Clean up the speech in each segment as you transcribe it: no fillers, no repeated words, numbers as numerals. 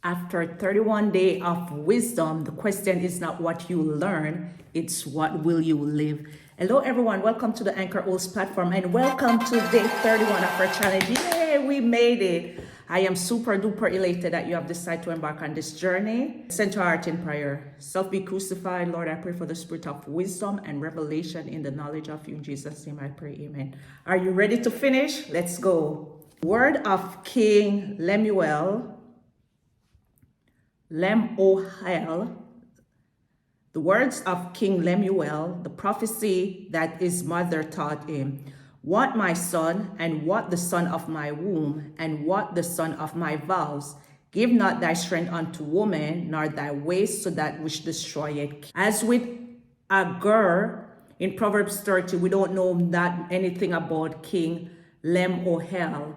After 31 days of wisdom, the question is not what you learn, it's what will you live. Hello everyone, welcome to the Anchor Oaths platform and welcome to day 31 of our challenge. Yay, we made it. I am super duper elated that you have decided to embark on this journey. Center your heart in prayer. Self be crucified. Lord, I pray for the spirit of wisdom and revelation in the knowledge of you. In Jesus' name I pray, amen. Are you ready to finish? Let's go. Word of King Lemuel, the words of King Lemuel, the prophecy that his mother taught him. What my son, and what the son of my womb, and what the son of my vows. Give not thy strength unto woman, nor thy waist to that which destroyeth. As with Agur, in Proverbs 30, we don't know that anything about King Lemuel.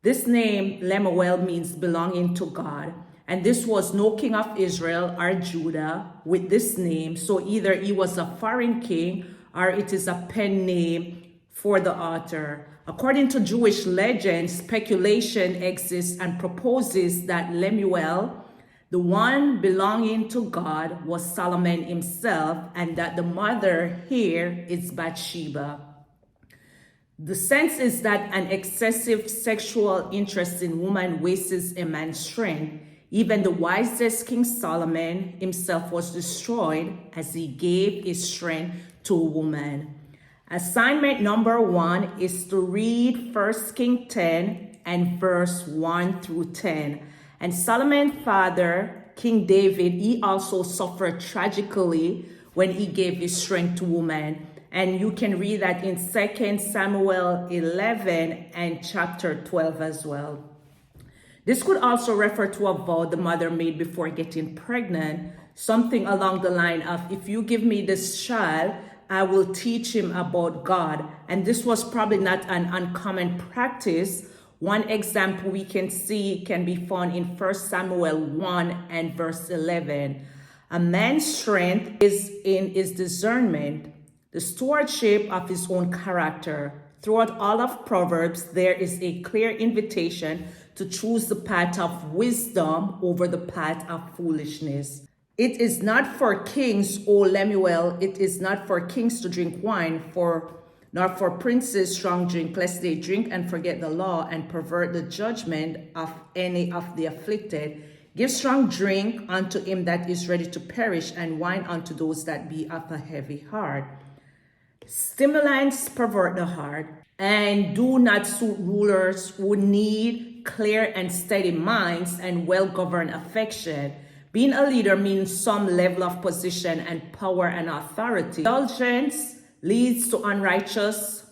This name, Lemuel, means belonging to God. And this was no king of Israel or Judah with this name. So either he was a foreign king or it is a pen name for the author. According to Jewish legend, speculation exists and proposes that Lemuel, the one belonging to God, was Solomon himself, and that the mother here is Bathsheba. The sense is that an excessive sexual interest in woman wastes a man's strength. Even the wisest King Solomon himself was destroyed as he gave his strength to a woman. Assignment number 1 is to read 1 Kings 10 and verse 1 through 10. And Solomon's father, King David, he also suffered tragically when he gave his strength to woman. And you can read that in 2 Samuel 11 and chapter 12 as well. This could also refer to a vow the mother made before getting pregnant, something along the line of, if you give me this child, I will teach him about God. And this was probably not an uncommon practice. One example we can see can be found in 1 Samuel 1 and verse 11. A man's strength is in his discernment, the stewardship of his own character. Throughout all of Proverbs, there is a clear invitation to choose the path of wisdom over the path of foolishness. It is not for kings, O Lemuel, it is not for kings to drink wine, nor for princes strong drink, lest they drink and forget the law and pervert the judgment of any of the afflicted. Give strong drink unto him that is ready to perish, and wine unto those that be of a heavy heart. Stimulants pervert the heart and do not suit rulers who need clear and steady minds and well-governed affection. Being a leader means some level of position and power and authority. Indulgence leads to unrighteous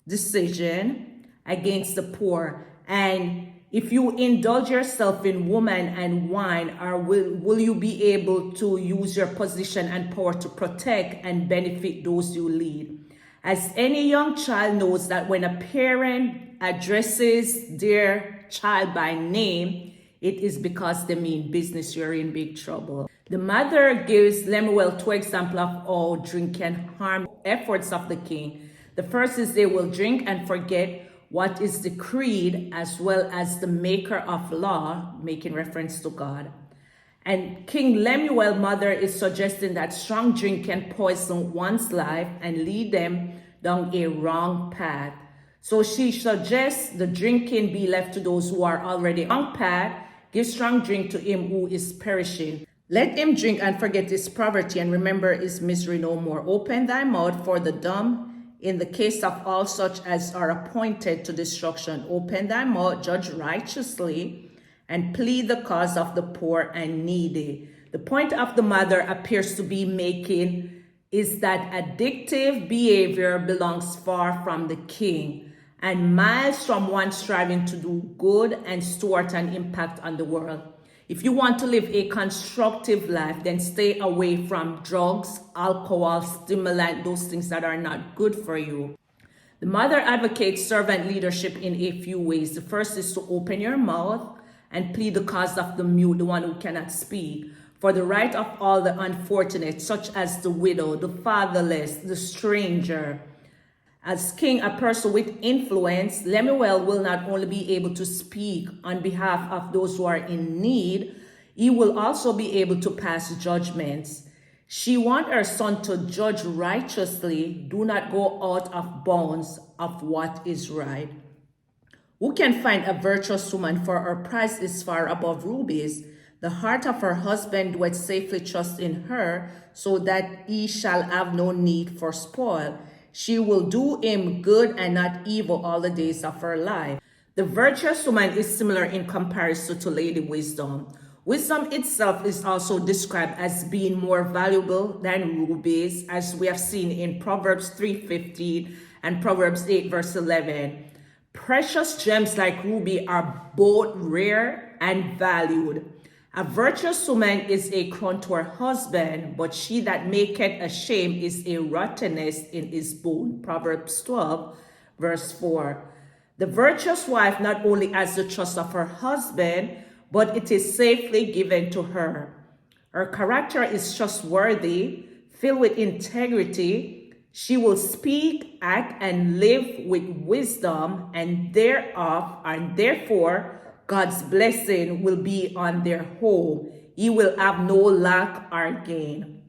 decision against the poor. And if you indulge yourself in woman and wine, or will you be able to use your position and power to protect and benefit those you lead? As any young child knows that when a parent addresses their child by name, it is because they mean business. You're in big trouble. The mother gives Lemuel 2 examples of how drink can harm efforts of the king. The first is they will drink and forget what is decreed, as well as the maker of law, making reference to God. And King Lemuel's mother is suggesting that strong drink can poison one's life and lead them down a wrong path. So she suggests the drinking be left to those who are already on path. Give strong drink to him who is perishing. Let him drink and forget his poverty and remember his misery no more. Open thy mouth for the dumb in the case of all such as are appointed to destruction. Open thy mouth, judge righteously, and plead the cause of the poor and needy. The point of the mother appears to be making is that addictive behavior belongs far from the king and miles from one striving to do good and steward an impact on the world. If you want to live a constructive life, then stay away from drugs, alcohol, stimulant, those things that are not good for you. The mother advocates servant leadership in a few ways. The first is to open your mouth and plead the cause of the mute, the one who cannot speak, for the right of all the unfortunate, such as the widow, the fatherless, the stranger. As king, a person with influence, Lemuel will not only be able to speak on behalf of those who are in need, He will also be able to pass judgments. She wants her son to judge righteously, do not go out of bounds of what is right. Who can find a virtuous woman? For her price is far above rubies. The heart of her husband doeth safely trust in her, so that he shall have no need for spoil. She will do him good and not evil all the days of her life. The virtuous woman is similar in comparison to Lady Wisdom. Wisdom itself is also described as being more valuable than rubies, as we have seen in Proverbs 3:15 and Proverbs 8 verse 11. Precious gems like ruby are both rare and valued. A virtuous woman is a crown to her husband, but she that maketh ashamed is a rottenness in his bone. Proverbs 12 verse 4. The virtuous wife not only has the trust of her husband, but it is safely given to her. Her character is trustworthy, filled with integrity. She will speak, act, and live with wisdom, and therefore God's blessing will be on their home. He will have no lack or gain.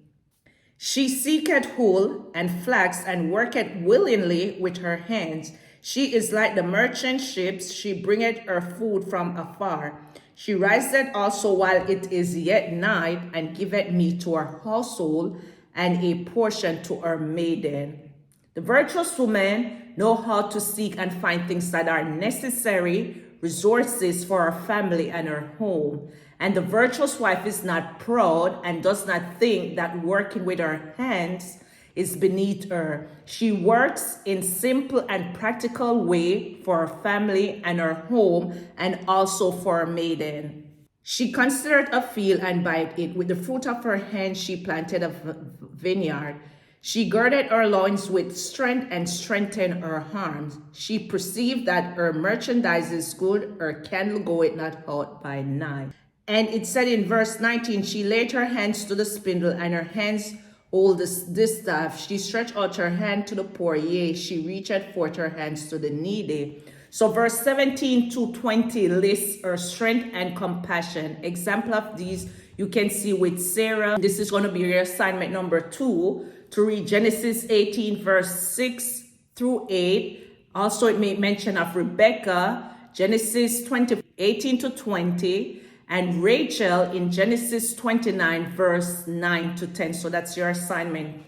She seeketh wool and flax, and worketh willingly with her hands. She is like the merchant ships, she bringeth her food from afar. She riseth also while it is yet night, and giveth meat to her household, and a portion to her maiden. The virtuous woman know how to seek and find things that are necessary, resources for her family and her home. And the virtuous wife is not proud and does not think that working with her hands is beneath her. She works in simple and practical way for her family and her home, and also for her maiden. She considered a field and buyed it. With the fruit of her hand she planted a vineyard. She girded her loins with strength and strengthened her arms. She perceived that her merchandise is good, her candle goeth not out by night. And it said in verse 19, she laid her hands to the spindle, and her hands hold this staff. She stretched out her hand to the poor, yea, she reached forth her hands to the needy. So verse 17 to 20 lists her strength and compassion. Example of these you can see with Sarah. This is going to be your assignment number 2, to read Genesis 18 verse 6 through 8. Also it made mention of Rebecca, Genesis 20, 18 to 20. And Rachel in Genesis 29 verse 9 to 10. So that's your assignment.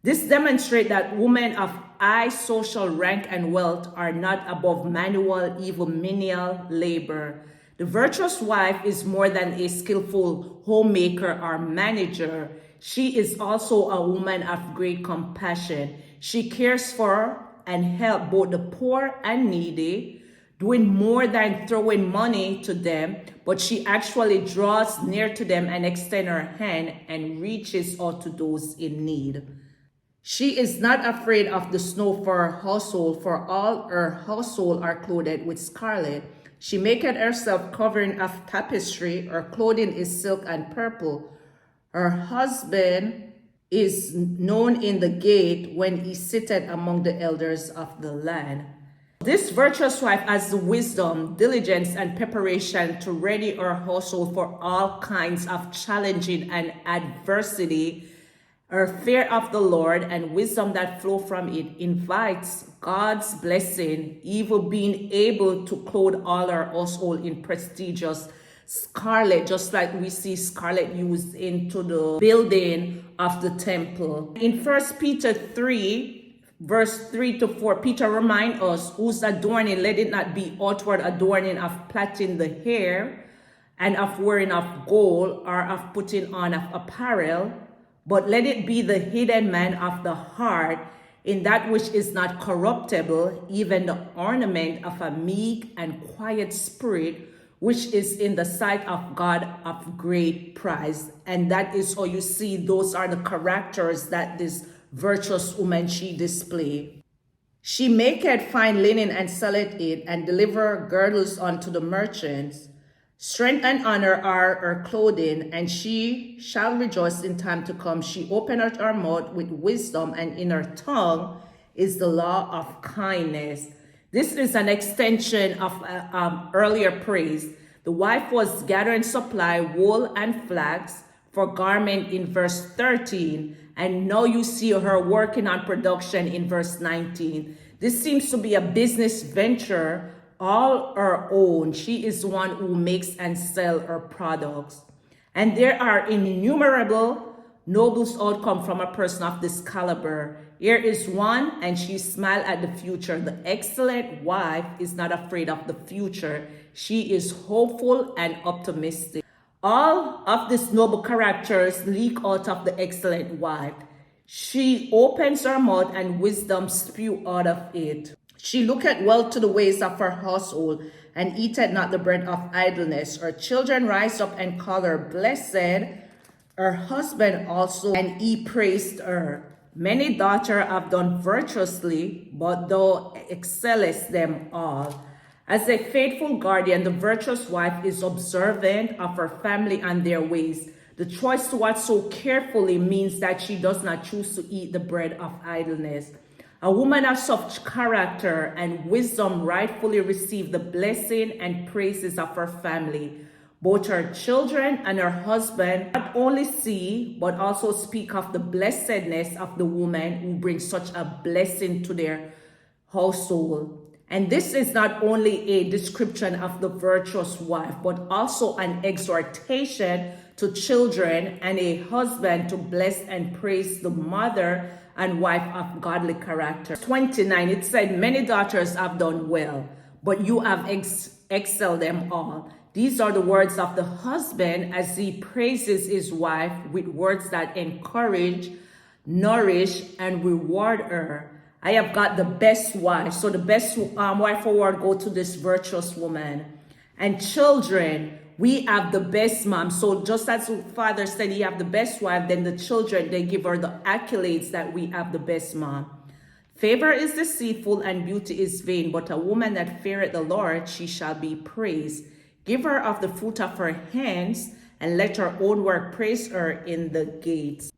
This demonstrates that women of high social rank and wealth are not above manual, even menial labor. The virtuous wife is more than a skillful homemaker or manager. She is also a woman of great compassion. She cares for and helps both the poor and needy, doing more than throwing money to them, but she actually draws near to them and extends her hand and reaches out to those in need. She is not afraid of the snow for her household, for all her household are clothed with scarlet. She maketh herself covering of tapestry, her clothing is silk and purple. Her husband is known in the gate when he sitteth among the elders of the land. This virtuous wife has the wisdom, diligence, and preparation to ready her household for all kinds of challenging and adversity. Her fear of the Lord and wisdom that flow from it invites God's blessing, even being able to clothe all her household in prestigious scarlet, just like we see scarlet used into the building of the temple. In 1 Peter 3, verse 3 to 4, Peter reminds us, whose adorning, let it not be outward adorning of plaiting the hair and of wearing of gold or of putting on of apparel, but let it be the hidden man of the heart, in that which is not corruptible, even the ornament of a meek and quiet spirit, which is in the sight of God of great price. And that is how you see those are the characters that this virtuous woman she displayed. She maketh fine linen and selleth it, and deliver girdles unto the merchants. Strength and honor are her clothing, and she shall rejoice in time to come. She openeth her mouth with wisdom, and in her tongue is the law of kindness. This is an extension of earlier praise. The wife was gathering supply, wool and flax for garment in verse 13. And now you see her working on production in verse 19. This seems to be a business venture all her own. She is one who makes and sells her products. And there are innumerable noble outcomes from a person of this caliber. Here is one, and she smiled at the future. The excellent wife is not afraid of the future. She is hopeful and optimistic. All of these noble characters leak out of the excellent wife. She opens her mouth and wisdom spew out of it. She looketh well to the ways of her household, and eateth not the bread of idleness. Her children rise up and call her blessed, her husband also, and he praised her. Many daughters have done virtuously, but thou excellest them all. As a faithful guardian, the virtuous wife is observant of her family and their ways. The choice to watch so carefully means that she does not choose to eat the bread of idleness. A woman of such character and wisdom rightfully receives the blessing and praises of her family. Both her children and her husband not only see, but also speak of the blessedness of the woman who brings such a blessing to their household. And this is not only a description of the virtuous wife, but also an exhortation to children and a husband to bless and praise the mother and wife of godly character. 29, it said, many daughters have done well, but you have excelled them all. These are the words of the husband as he praises his wife with words that encourage, nourish, and reward her. I have got the best wife. So the best wife award go to this virtuous woman. And children, we have the best mom. So just as the father said he have the best wife, then the children, they give her the accolades that we have the best mom. Favor is deceitful and beauty is vain, but a woman that feareth the Lord, she shall be praised. Give her of the fruit of her hands, and let her own work praise her in the gates.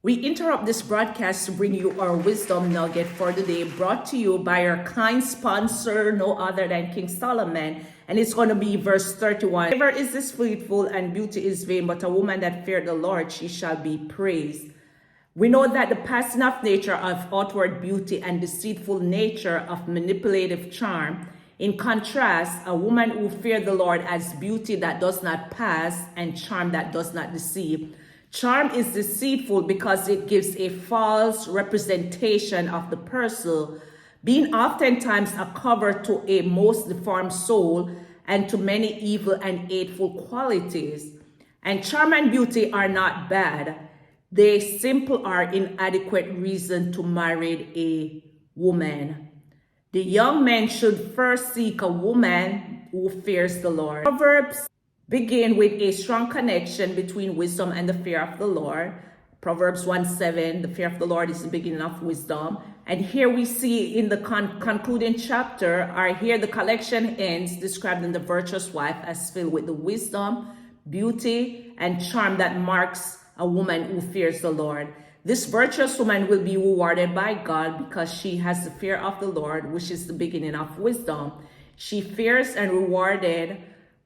We interrupt this broadcast to bring you our wisdom nugget for the day, brought to you by our kind sponsor, no other than King Solomon. And it's going to be verse 31. Favor is deceitful and beauty is vain, but a woman that feareth the Lord, she shall be praised. We know that the passing of nature of outward beauty and deceitful nature of manipulative charm. In contrast, a woman who fears the Lord has beauty that does not pass and charm that does not deceive. Charm is deceitful because it gives a false representation of the person, being oftentimes a cover to a most deformed soul and to many evil and hateful qualities. And charm and beauty are not bad. They simply are inadequate reason to marry a woman. The young man should first seek a woman who fears the Lord. Proverbs begin with a strong connection between wisdom and the fear of the Lord. Proverbs 1:7, the fear of the Lord is the beginning of wisdom. And here we see in the concluding chapter, or here the collection ends, describing the virtuous wife as filled with the wisdom, beauty, and charm that marks a woman who fears the Lord. This virtuous woman will be rewarded by God because she has the fear of the Lord, which is the beginning of wisdom. She fears and rewarded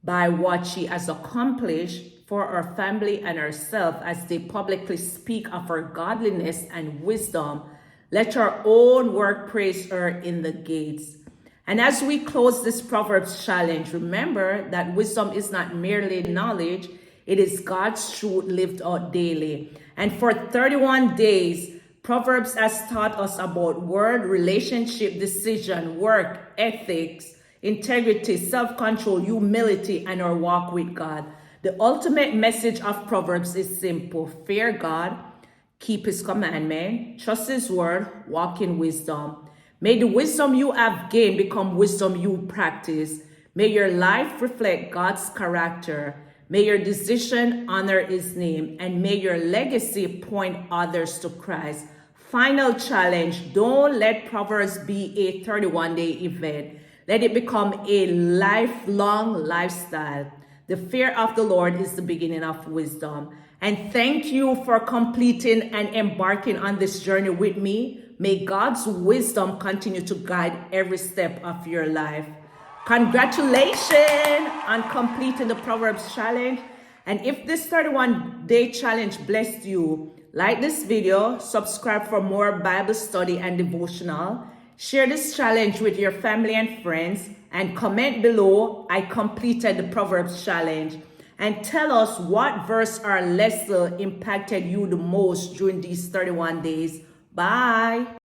by what she has accomplished for her family and herself as they publicly speak of her godliness and wisdom. Let her own work praise her in the gates. And as we close this Proverbs challenge, remember that wisdom is not merely knowledge, it is God's truth lived out daily. And for 31 days, Proverbs has taught us about word, relationship, decision, work, ethics, integrity, self-control, humility, and our walk with God. The ultimate message of Proverbs is simple. Fear God, keep his commandment, trust his word, walk in wisdom. May the wisdom you have gained become wisdom you practice. May your life reflect God's character. May your decision honor his name, and may your legacy point others to Christ. Final challenge, don't let Proverbs be a 31-day event. Let it become a lifelong lifestyle. The fear of the Lord is the beginning of wisdom. And thank you for completing and embarking on this journey with me. May God's wisdom continue to guide every step of your life. Congratulations on completing the Proverbs challenge. And if this 31-day challenge blessed you, like this video, subscribe for more Bible study and devotional, share this challenge with your family and friends, and comment below, I completed the Proverbs challenge. And tell us what verse or lesson impacted you the most during these 31 days. Bye.